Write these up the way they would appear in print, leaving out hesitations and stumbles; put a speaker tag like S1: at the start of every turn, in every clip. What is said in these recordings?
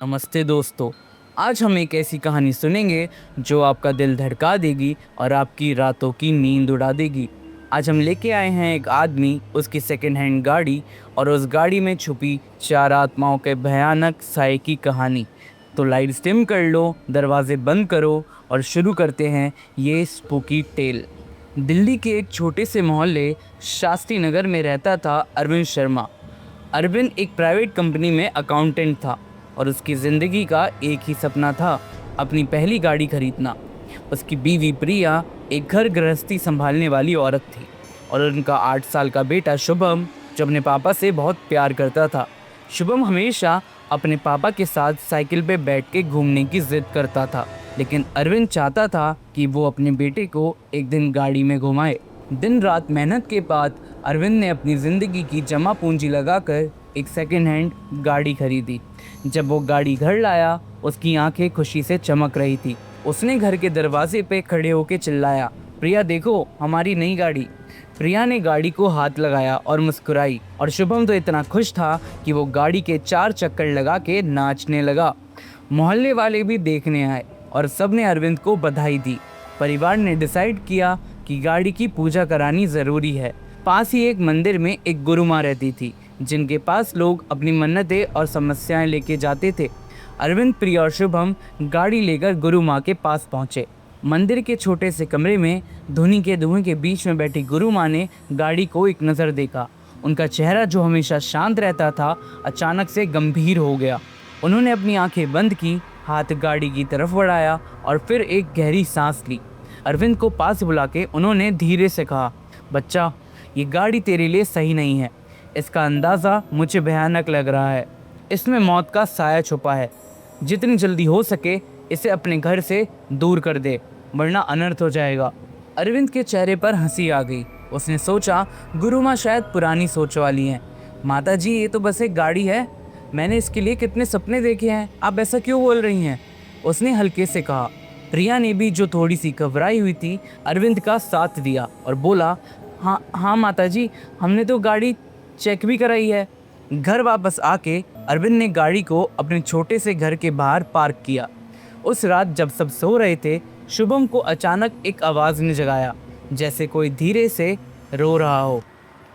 S1: नमस्ते दोस्तों। आज हम एक ऐसी कहानी सुनेंगे जो आपका दिल धड़का देगी और आपकी रातों की नींद उड़ा देगी। आज हम लेके आए हैं एक आदमी, उसकी सेकंड हैंड गाड़ी और उस गाड़ी में छुपी चार आत्माओं के भयानक साय की कहानी। तो लाइट डिम कर लो, दरवाजे बंद करो और शुरू करते हैं ये स्पूकी टेल। दिल्ली के एक छोटे से मोहल्ले शास्त्री नगर में रहता था अरविंद शर्मा। अरविंद एक प्राइवेट कंपनी में अकाउंटेंट था और उसकी ज़िंदगी का एक ही सपना था, अपनी पहली गाड़ी खरीदना। उसकी बीवी प्रिया एक घर गृहस्थी संभालने वाली औरत थी और उनका 8 साल का बेटा शुभम जो अपने पापा से बहुत प्यार करता था। शुभम हमेशा अपने पापा के साथ साइकिल पे बैठ के घूमने की जिद करता था, लेकिन अरविंद चाहता था कि वो अपने बेटे को एक दिन गाड़ी में घुमाए। दिन रात मेहनत के बाद अरविंद ने अपनी ज़िंदगी की जमा पूंजी लगाकर एक सेकंड हैंड गाड़ी खरीदी। जब वो गाड़ी घर लाया, उसकी आंखें खुशी से चमक रही थी। उसने घर के दरवाजे पे खड़े होकर चिल्लाया, प्रिया देखो हमारी नई गाड़ी। प्रिया ने गाड़ी को हाथ लगाया और मुस्कुराई और शुभम तो इतना खुश था कि वो गाड़ी के 4 चक्कर लगा के नाचने लगा। मोहल्ले वाले भी देखने आए और सबने अरविंद को बधाई दी। परिवार ने डिसाइड किया कि गाड़ी की पूजा करानी ज़रूरी है। पास ही एक मंदिर में एक गुरु माँ रहती थी, जिनके पास लोग अपनी मन्नतें और समस्याएं लेके जाते थे। अरविंद, प्रिया और शुभम गाड़ी लेकर गुरु माँ के पास पहुँचे। मंदिर के छोटे से कमरे में धुनी के धुएं के बीच में बैठी गुरु माँ ने गाड़ी को एक नज़र देखा। उनका चेहरा जो हमेशा शांत रहता था, अचानक से गंभीर हो गया। उन्होंने अपनी आंखें बंद की, हाथ गाड़ी की तरफ बढ़ाया और फिर एक गहरी सांस ली। अरविंद को पास बुला के उन्होंने धीरे से कहा, बच्चा, ये गाड़ी तेरे लिए सही नहीं है। इसका अंदाज़ा मुझे भयानक लग रहा है। इसमें मौत का साया छुपा है। जितनी जल्दी हो सके इसे अपने घर से दूर कर दे, वरना अनर्थ हो जाएगा। अरविंद के चेहरे पर हंसी आ गई। उसने सोचा, गुरु माँ शायद पुरानी सोच वाली हैं। माता जी, ये तो बस एक गाड़ी है। मैंने इसके लिए कितने सपने देखे हैं, आप ऐसा क्यों बोल रही हैं? उसने हल्के से कहा। प्रिया ने भी, जो थोड़ी सी घबराई हुई थी, अरविंद का साथ दिया और बोला, हाँ माता जी, हमने तो गाड़ी चेक भी कराई है। घर वापस आके अरविंद ने गाड़ी को अपने छोटे से घर के बाहर पार्क किया। उस रात जब सब सो रहे थे, शुभम को अचानक एक आवाज़ ने जगाया, जैसे कोई धीरे से रो रहा हो।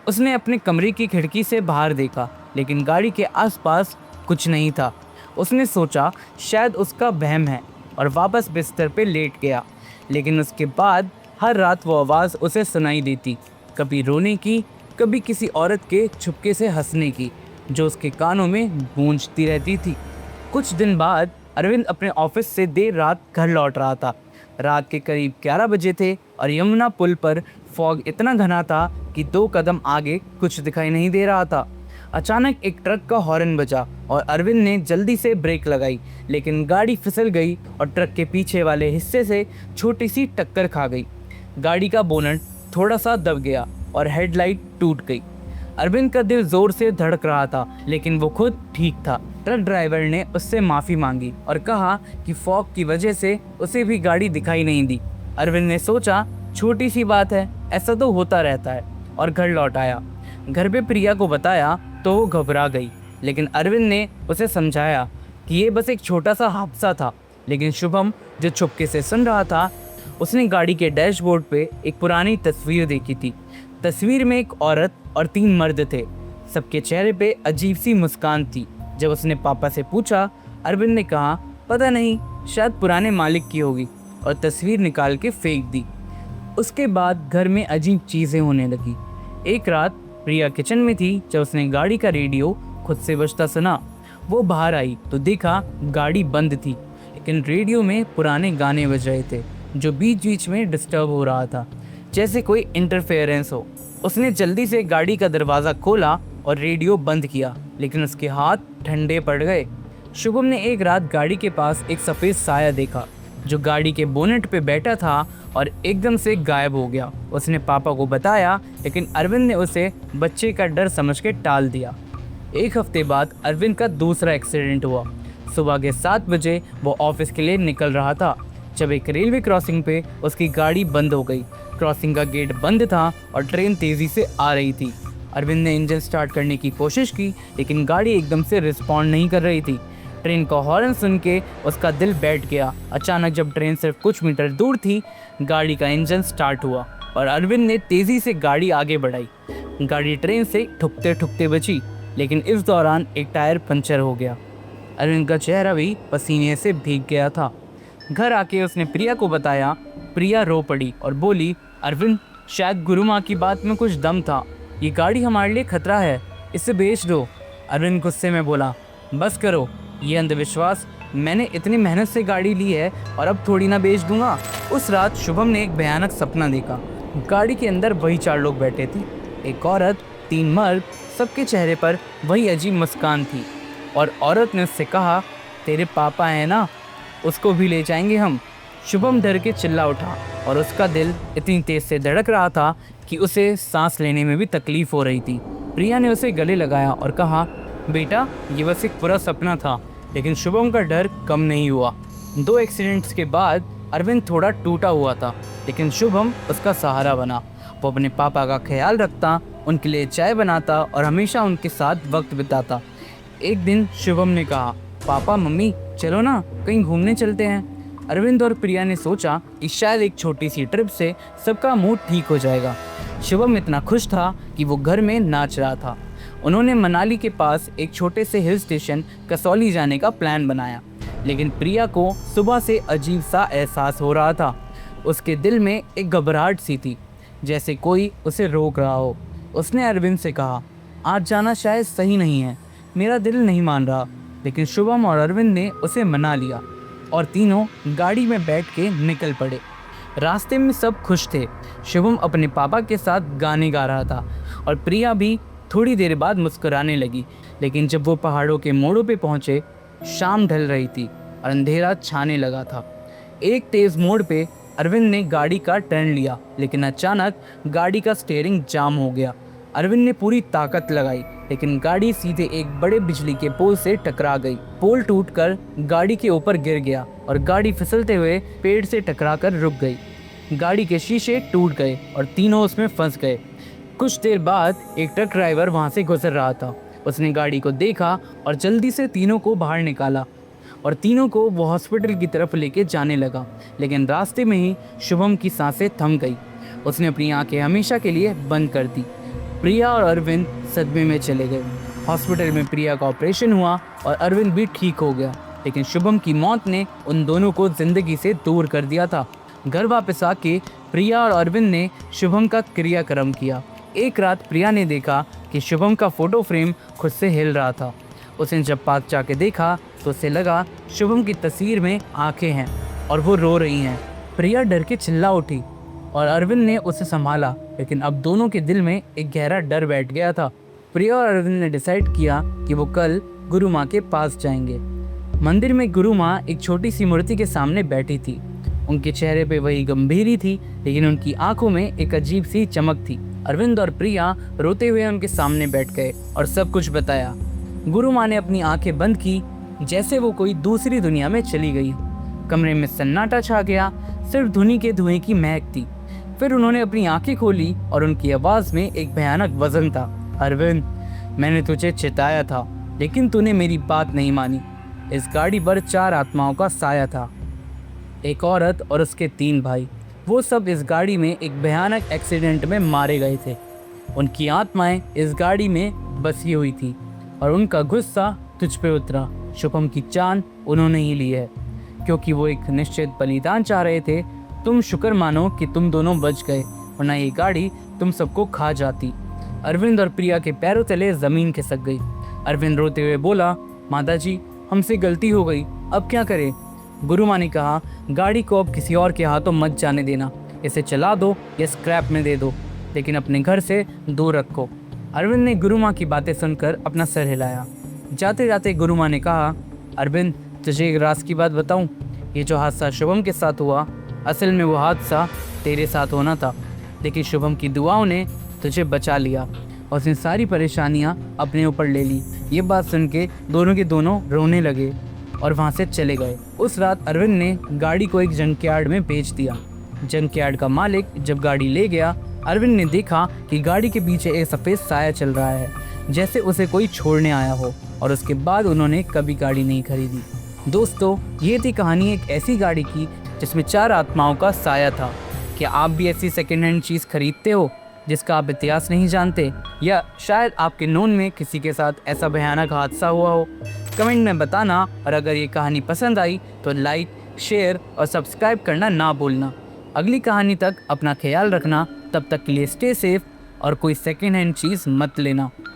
S1: उसने अपने कमरे की खिड़की से बाहर देखा, लेकिन गाड़ी के आसपास कुछ नहीं था। उसने सोचा शायद उसका वहम है और वापस बिस्तर पे लेट गया। लेकिन उसके बाद हर रात वो आवाज़ उसे सुनाई देती, कभी रोने की, कभी किसी औरत के छुपके से हंसने की, जो उसके कानों में गूंजती रहती थी। कुछ दिन बाद अरविंद अपने ऑफिस से देर रात घर लौट रहा था। रात के करीब 11 बजे थे और यमुना पुल पर फॉग इतना घना था कि 2 कदम आगे कुछ दिखाई नहीं दे रहा था। अचानक एक ट्रक का हॉर्न बजा और अरविंद ने जल्दी से ब्रेक लगाई, लेकिन गाड़ी फिसल गई और ट्रक के पीछे वाले हिस्से से छोटी सी टक्कर खा गई। गाड़ी का बोनट थोड़ा सा दब गया और हेडलाइट टूट गई। अरविंद का दिल जोर से धड़क रहा था, लेकिन वो खुद ठीक था। ट्रक ड्राइवर ने उससे माफ़ी मांगी और कहा कि फॉग की वजह से उसे भी गाड़ी दिखाई नहीं दी। अरविंद ने सोचा, छोटी सी बात है, ऐसा तो होता रहता है, और घर लौट आया। घर पे प्रिया को बताया तो वो घबरा गई, लेकिन अरविंद ने उसे समझाया कि ये बस एक छोटा सा हादसा था। लेकिन शुभम, जो चुपके से सुन रहा था, उसने गाड़ी के डैशबोर्ड पे एक पुरानी तस्वीर देखी थी। तस्वीर में एक औरत और 3 मर्द थे। सबके चेहरे पे अजीब सी मुस्कान थी। जब उसने पापा से पूछा, अरविंद ने कहा, पता नहीं, शायद पुराने मालिक की होगी, और तस्वीर निकाल के फेंक दी। उसके बाद घर में अजीब चीज़ें होने लगी। एक रात प्रिया किचन में थी जब उसने गाड़ी का रेडियो खुद से बजता सुना। वो बाहर आई तो देखा गाड़ी बंद थी, लेकिन रेडियो में पुराने गाने बज रहे थे, जो बीच बीच में डिस्टर्ब हो रहा था, जैसे कोई इंटरफेरेंस हो। उसने जल्दी से गाड़ी का दरवाज़ा खोला और रेडियो बंद किया, लेकिन उसके हाथ ठंडे पड़ गए। शुभम ने एक रात गाड़ी के पास एक सफ़ेद साया देखा, जो गाड़ी के बोनेट पे बैठा था और एकदम से गायब हो गया। उसने पापा को बताया, लेकिन अरविंद ने उसे बच्चे का डर समझ के टाल दिया। 1 हफ्ते बाद अरविंद का दूसरा एक्सीडेंट हुआ। सुबह के 7 बजे वो ऑफिस के लिए निकल रहा था, जब एक रेलवे क्रॉसिंग पे उसकी गाड़ी बंद हो गई। क्रॉसिंग का गेट बंद था और ट्रेन तेज़ी से आ रही थी। अरविंद ने इंजन स्टार्ट करने की कोशिश की, लेकिन गाड़ी एकदम से रिस्पॉन्ड नहीं कर रही थी। ट्रेन का हॉर्न सुन के उसका दिल बैठ गया। अचानक जब ट्रेन सिर्फ कुछ मीटर दूर थी, गाड़ी का इंजन स्टार्ट हुआ और अरविंद ने तेज़ी से गाड़ी आगे बढ़ाई। गाड़ी ट्रेन से ठुकते ठुकते बची, लेकिन इस दौरान एक टायर पंचर हो गया। अरविंद का चेहरा भी पसीने से भीग गया था। घर आके उसने प्रिया को बताया। प्रिया रो पड़ी और बोली, अरविंद, शायद गुरु माँ की बात में कुछ दम था। ये गाड़ी हमारे लिए खतरा है, इसे बेच दो। अरविंद गुस्से में बोला, बस करो, ये अंधविश्वास, मैंने इतनी मेहनत से गाड़ी ली है और अब थोड़ी ना बेच दूंगा। उस रात शुभम ने एक भयानक सपना देखा। गाड़ी के अंदर वही 4 लोग बैठे थे, एक औरत, 3 मर्द, सबके चेहरे पर वही अजीब मुस्कान थी। और औरत ने उससे कहा, तेरे पापा हैं ना, उसको भी ले जाएंगे हम। शुभम डर के चिल्ला उठा और उसका दिल इतनी तेज से धड़क रहा था कि उसे सांस लेने में भी तकलीफ हो रही थी। प्रिया ने उसे गले लगाया और कहा, बेटा, ये बस एक बुरा सपना था। लेकिन शुभम का डर कम नहीं हुआ। 2 एक्सीडेंट्स के बाद अरविंद थोड़ा टूटा हुआ था, लेकिन शुभम उसका सहारा बना। वो अपने पापा का ख्याल रखता, उनके लिए चाय बनाता और हमेशा उनके साथ वक्त बिताता। एक दिन शुभम ने कहा, पापा मम्मी, चलो ना कहीं घूमने चलते हैं। अरविंद और प्रिया ने सोचा कि शायद एक छोटी सी ट्रिप से सबका मूड ठीक हो जाएगा। शुभम इतना खुश था कि वो घर में नाच रहा था। उन्होंने मनाली के पास एक छोटे से हिल स्टेशन कसौली जाने का प्लान बनाया, लेकिन प्रिया को सुबह से अजीब सा एहसास हो रहा था। उसके दिल में एक घबराहट सी थी, जैसे कोई उसे रोक रहा हो। उसने अरविंद से कहा, आज जाना शायद सही नहीं है, मेरा दिल नहीं मान रहा। लेकिन शुभम और अरविंद ने उसे मना लिया और तीनों गाड़ी में बैठ के निकल पड़े। रास्ते में सब खुश थे। शुभम अपने पापा के साथ गाने गा रहा था और प्रिया भी थोड़ी देर बाद मुस्कुराने लगी। लेकिन जब वो पहाड़ों के मोड़ों पे पहुंचे, शाम ढल रही थी और अंधेरा छाने लगा था। एक तेज़ मोड़ पे अरविंद ने गाड़ी का टर्न लिया, लेकिन अचानक गाड़ी का स्टीयरिंग जाम हो गया। अरविंद ने पूरी ताकत लगाई, लेकिन गाड़ी सीधे एक बड़े बिजली के पोल से टकरा गई। पोल टूटकर गाड़ी के ऊपर गिर गया और गाड़ी फिसलते हुए पेड़ से टकराकर रुक गई। गाड़ी के शीशे टूट गए और तीनों उसमें फंस गए। कुछ देर बाद एक ट्रक ड्राइवर वहां से गुजर रहा था। उसने गाड़ी को देखा और जल्दी से तीनों को बाहर निकाला और तीनों को वो हॉस्पिटल की तरफ लेके जाने लगा। लेकिन रास्ते में ही शुभम की सांसें थम गई। उसने अपनी आंखें हमेशा के लिए बंद कर दी। प्रिया और अरविंद सदमे में चले गए। हॉस्पिटल में प्रिया का ऑपरेशन हुआ और अरविंद भी ठीक हो गया, लेकिन शुभम की मौत ने उन दोनों को जिंदगी से दूर कर दिया था। घर वापस आके प्रिया और अरविंद ने शुभम का क्रियाक्रम किया। एक रात प्रिया ने देखा कि शुभम का फोटो फ्रेम खुद से हिल रहा था। उसने जब पास जाके देखा तो उसे लगा शुभम की तस्वीर में आंखें हैं और वो रो रही हैं। प्रिया डर के चिल्ला उठी और अरविंद ने उसे संभाला, लेकिन अब दोनों के दिल में एक गहरा डर बैठ गया था। प्रिया और अरविंद ने डिसाइड किया कि वो कल गुरु माँ के पास जाएंगे। मंदिर में गुरु माँ एक छोटी सी मूर्ति के सामने बैठी थी। उनके चेहरे पे वही गंभीरी थी, लेकिन उनकी आंखों में एक अजीब सी चमक थी। अरविंद और प्रिया रोते हुए उनके सामने बैठ गए और सब कुछ बताया। गुरु माँ ने अपनी आंखें बंद की, जैसे वो कोई दूसरी दुनिया में चली गई। कमरे में सन्नाटा छा गया, सिर्फ धुनी के धुएं की महक थी। फिर उन्होंने अपनी आंखें खोली और उनकी आवाज़ में एक भयानक वजन था। अरविंद, मैंने तुझे चिताया था, लेकिन तूने मेरी बात नहीं मानी। इस गाड़ी पर 4 आत्माओं का साया था, एक औरत और उसके 3 भाई। वो सब इस गाड़ी में एक भयानक एक्सीडेंट में मारे गए थे। उनकी आत्माएं इस गाड़ी में बसी हुई थी और उनका गुस्सा तुझ पे उतरा। शुभम की जान उन्होंने ही ली है, क्योंकि वो एक निश्चित बलिदान चाह रहे थे। तुम शुक्र मानो कि तुम दोनों बच गए, वरना ये गाड़ी तुम सबको खा जाती। अरविंद और प्रिया के पैरों तले ज़मीन खिसक गई। अरविंद रोते हुए बोला, माताजी, हमसे गलती हो गई, अब क्या करें? गुरु माँ ने कहा, गाड़ी को अब किसी और के हाथों मत जाने देना। इसे चला दो या स्क्रैप में दे दो, लेकिन अपने घर से दूर रखो। अरविंद ने गुरु माँ की बातें सुनकर अपना सर हिलाया। जाते जाते गुरु माँ ने कहा, अरविंद, तुझे एक राज की बात बताऊं? ये जो हादसा शुभम के साथ हुआ, असल में वो हादसा तेरे साथ होना था, लेकिन शुभम की दुआओं ने तुझे बचा लिया और उसने सारी परेशानियां अपने ऊपर ले ली। ये बात सुन के दोनों के दोनों रोने लगे और वहाँ से चले गए। उस रात अरविंद ने गाड़ी को एक जंकयार्ड में बेच दिया। जंकयार्ड का मालिक जब गाड़ी ले गया, अरविंद ने देखा कि गाड़ी के पीछे एक सफ़ेद साया चल रहा है, जैसे उसे कोई छोड़ने आया हो। और उसके बाद उन्होंने कभी गाड़ी नहीं खरीदी। दोस्तों, ये थी कहानी एक ऐसी गाड़ी की जिसमें 4 आत्माओं का साया था। क्या आप भी ऐसी सेकेंड हैंड चीज़ खरीदते हो जिसका आप इतिहास नहीं जानते, या शायद आपके नोन में किसी के साथ ऐसा भयानक हादसा हुआ हो? कमेंट में बताना, और अगर ये कहानी पसंद आई तो लाइक, शेयर और सब्सक्राइब करना ना भूलना। अगली कहानी तक अपना ख्याल रखना, तब तक के लिए स्टे सेफ और कोई सेकेंड हैंड चीज़ मत लेना।